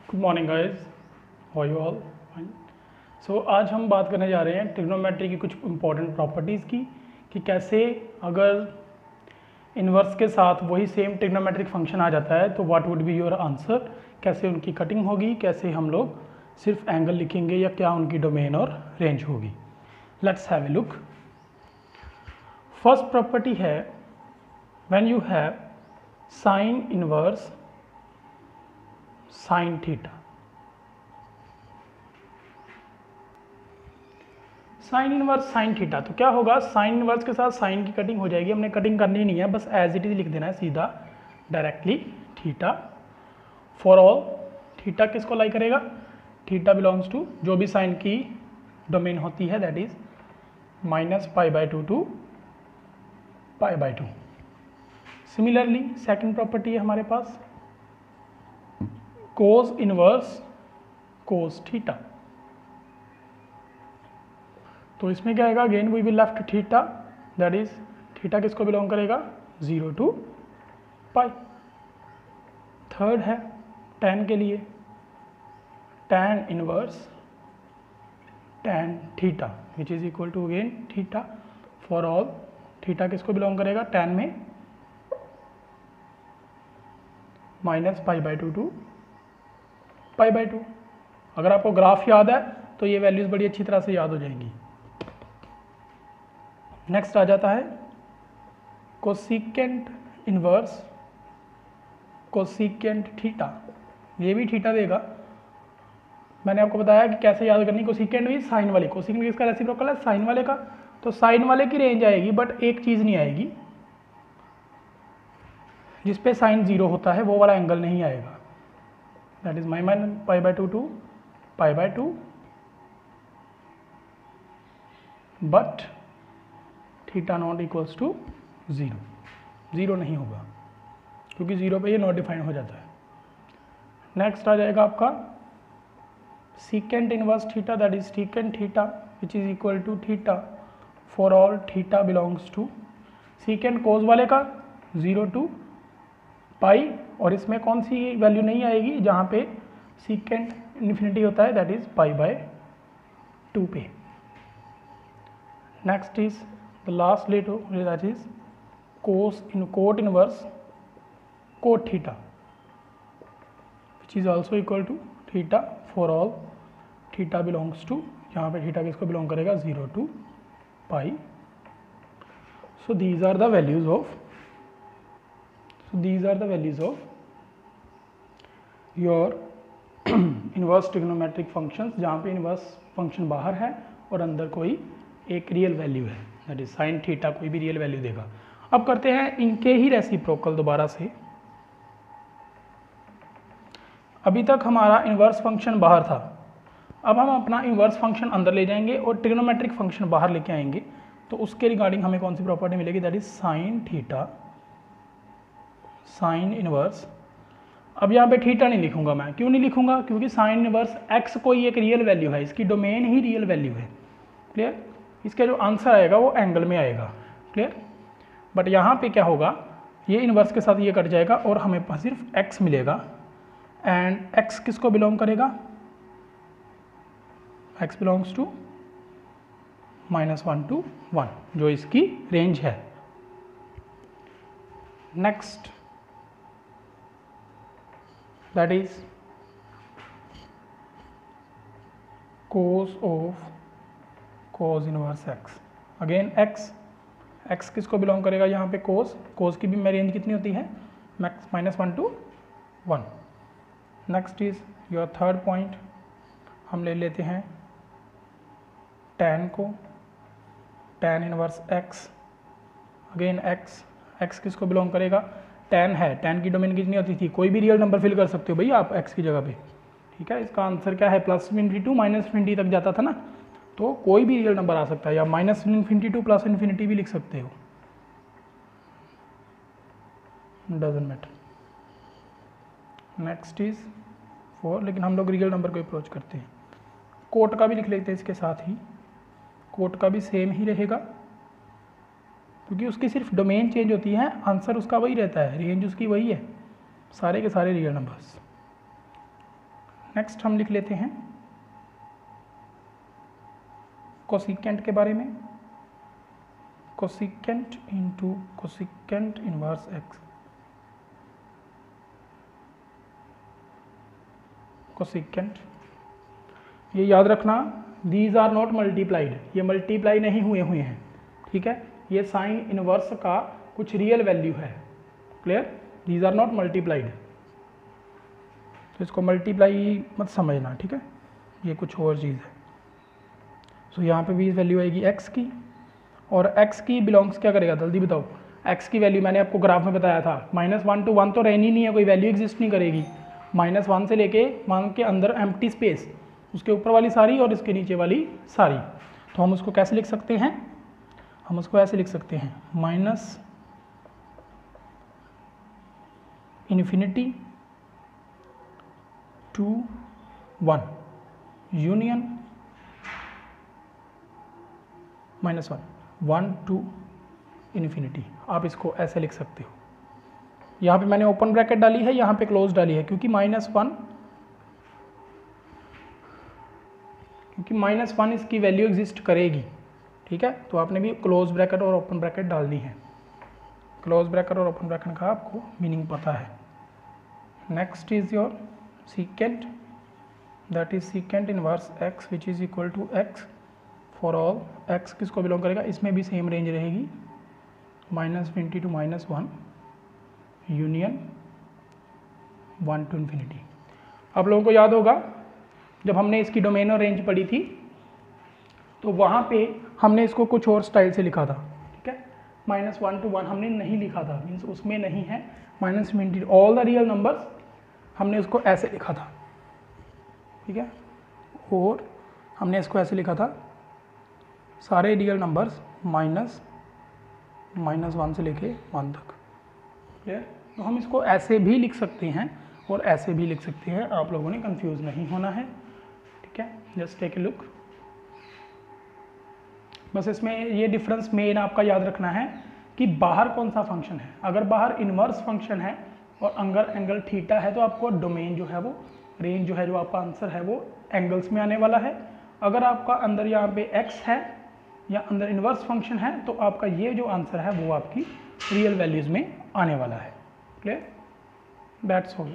Good morning guys, how you all fine. So आज हम बात करने जा रहे हैं ट्रिग्नोमेट्री की कुछ इंपॉर्टेंट प्रॉपर्टीज़ की कि कैसे अगर इन्वर्स के साथ वही सेम ट्रिग्नोमेट्रिक फंक्शन आ जाता है तो what would be your answer, कैसे उनकी कटिंग होगी, कैसे हम लोग सिर्फ एंगल लिखेंगे या क्या उनकी डोमेन और रेंज होगी। Let's have a look. First property है when you have sine inverse sine theta. Sine inverse sine theta, तो क्या होगा, साइन इनवर्स के साथ साइन की कटिंग हो जाएगी। हमने कटिंग करनी नहीं है, बस एज इट इज लिख देना है सीधा directly theta for all. Theta किसको लाई करेगा, थीटा बिलोंग्स टू जो भी साइन की डोमेन होती है that is -π/2 to π/2। Similarly second property है हमारे पास कोस इनवर्स कोस थीटा। तो इसमें क्या आएगा, again we will left theta that is theta किसको बिलोंग करेगा 0 टू पाई। थर्ड है tan के लिए tan inverse tan theta which is equal to again theta for all. Theta किसको बिलोंग करेगा tan में -π/2 टू π/2। अगर आपको ग्राफ याद है तो ये वैल्यूज बड़ी अच्छी तरह से याद हो जाएंगी। नेक्स्ट आ जाता है कोसिकेंट इनवर्स कोसिकेंट थीटा। ये भी थीटा देगा। मैंने आपको बताया कि कैसे याद करनी। कोसिकेंट भी साइन वाली, कोसिकेंट किसका रेसिप्रोकल है साइन वाले का, तो साइन वाले की रेंज आएगी बट एक चीज़ नहीं आएगी, जिस पे साइन 0 होता है वो वाला एंगल नहीं आएगा। That is -π/2 to π/2 but theta not equals to 0। 0 नहीं होगा क्योंकि 0 पे ये नॉट डिफाइन हो जाता है। नेक्स्ट आ जाएगा आपका secant inverse theta that is secant theta which is equal to theta for all theta belongs to secant cos वाले का 0 टू पाई, और इसमें कौन सी वैल्यू नहीं आएगी जहाँ पे सीकेंट इन्फिनिटी होता है दैट इज π/2 पे। नेक्स्ट इज द लास्ट लेटो that is cot inverse cot theta which is also equal to theta for all theta belongs to, यहाँ पे थीटा किसको बिलोंग करेगा 0 to pi. So these are the values of your inverse trigonometric functions, जहाँ पे inverse function बाहर है और अंदर कोई एक रियल वैल्यू है दैट इज साइन थीटा, कोई भी रियल वैल्यू देगा। अब करते हैं इनके ही रेसिप्रोकल दोबारा से। अभी तक हमारा इनवर्स फंक्शन बाहर था, अब हम अपना इनवर्स फंक्शन अंदर ले जाएंगे और ट्रिग्नोमेट्रिक फंक्शन बाहर लेके आएंगे। तो उसके रिगार्डिंग हमें कौन सी प्रॉपर्टी मिलेगी that is sine theta sine inverse. अब यहाँ पे थीटा नहीं लिखूंगा मैं, क्यों नहीं लिखूंगा, क्योंकि साइन इनवर्स एक्स कोई एक रियल वैल्यू है, इसकी डोमेन ही रियल वैल्यू है। क्लियर, इसका जो आंसर आएगा वो एंगल में आएगा। क्लियर, बट यहाँ पे क्या होगा, ये इनवर्स के साथ ये कट जाएगा और हमें पास सिर्फ एक्स मिलेगा। एंड एक्स किसको बिलोंग करेगा, एक्स बिलोंग्स टू -1 टू 1 जो इसकी रेंज है। Next that is cos of cos inverse x। Again x किसको बिलोंग करेगा यहाँ पे cos की भी में रेंज कितनी होती है -1 to 1। Next is your third point, हम ले लेते हैं tan को, tan inverse x। Again x किसको बिलोंग करेगा, tan है, tan की डोमेन कितनी होती थी, कोई भी रियल नंबर फिल कर सकते हो भाई आप x की जगह पे। ठीक है, इसका आंसर क्या है +∞ टू -∞ तक जाता था ना, तो कोई भी रियल नंबर आ सकता है, या -∞ टू +∞ भी लिख सकते हो, डजंट मैटर। नेक्स्ट इज 4, लेकिन हम लोग रियल नंबर को अप्रोच करते हैं। कोट का भी लिख लेते हैं इसके साथ ही, कोट का भी सेम ही रहेगा क्योंकि उसकी सिर्फ डोमेन चेंज होती है, आंसर उसका वही रहता है, रेंज उसकी वही है, सारे के सारे रियल नंबर्स। नेक्स्ट हम लिख लेते हैं कोसिकेंट के बारे में, cosecant into cosecant inverse x. Cosecant, ये याद रखना, दीज आर नॉट मल्टीप्लाइड, ये मल्टीप्लाई नहीं हुए हैं, ठीक है, ये साइन इनवर्स का कुछ रियल वैल्यू है, clear, these are not multiplied, तो इसको मल्टीप्लाई मत समझना, ठीक है, ये कुछ और चीज़ है। सो यहाँ पे भी वैल्यू आएगी x की, और x की बिलोंग्स क्या करेगा, जल्दी बताओ, x की वैल्यू मैंने आपको ग्राफ में बताया था, -1 to 1 तो रहनी नहीं है, कोई वैल्यू एग्जिस्ट नहीं करेगी, -1 से लेके 1 के अंदर एम्प्टी स्पेस, उसके ऊपर वाली सारी और इसके नीचे वाली सारी, तो हम उसको कैसे लिख सकते हैं, हम उसको ऐसे लिख सकते हैं, -∞ to 1 यूनियन -1 to ∞, आप इसको ऐसे लिख सकते हो। यहाँ पे मैंने ओपन ब्रैकेट डाली है, यहाँ पे क्लोज डाली है, क्योंकि -1 इसकी वैल्यू एग्जिस्ट करेगी, ठीक है, तो आपने भी क्लोज ब्रैकेट और ओपन ब्रैकेट डालनी है, क्लोज ब्रैकेट और ओपन ब्रैकेट का आपको मीनिंग पता है। Next is your secant, that is secant inverse x which is equal to x for all x किसको बिलोंग करेगा, इसमें भी सेम रेंज रहेगी, -20 to -1 यूनियन 1 to ∞। आप लोगों को याद होगा जब हमने इसकी डोमेन और रेंज पढ़ी थी तो वहाँ पे हमने इसको कुछ और स्टाइल से लिखा था, ठीक है, -1 to 1 हमने नहीं लिखा था, मीन्स उसमें नहीं है -20 ऑल द रियल नंबर्स, हमने उसको ऐसे लिखा था, ठीक है, और हमने इसको ऐसे लिखा था सारे रियल नंबर्स -1 से लेके 1 तक, क्लियर, तो हम इसको ऐसे भी लिख सकते हैं और ऐसे भी लिख सकते हैं, आप लोगों ने कंफ्यूज नहीं होना है, ठीक है, जस्ट टेक ए लुक। बस इसमें ये डिफरेंस मेन आपका याद रखना है कि बाहर कौन सा फंक्शन है, अगर बाहर इन्वर्स फंक्शन है और अंदर एंगल थीटा है तो आपको डोमेन जो है वो, रेंज जो है, जो आपका आंसर है वो एंगल्स में आने वाला है, अगर आपका अंदर यहाँ पे x है या अंदर इन्वर्स फंक्शन है तो आपका ये जो आंसर है वो आपकी रियल वैल्यूज़ में आने वाला है, क्लियर, दैट्स ऑल।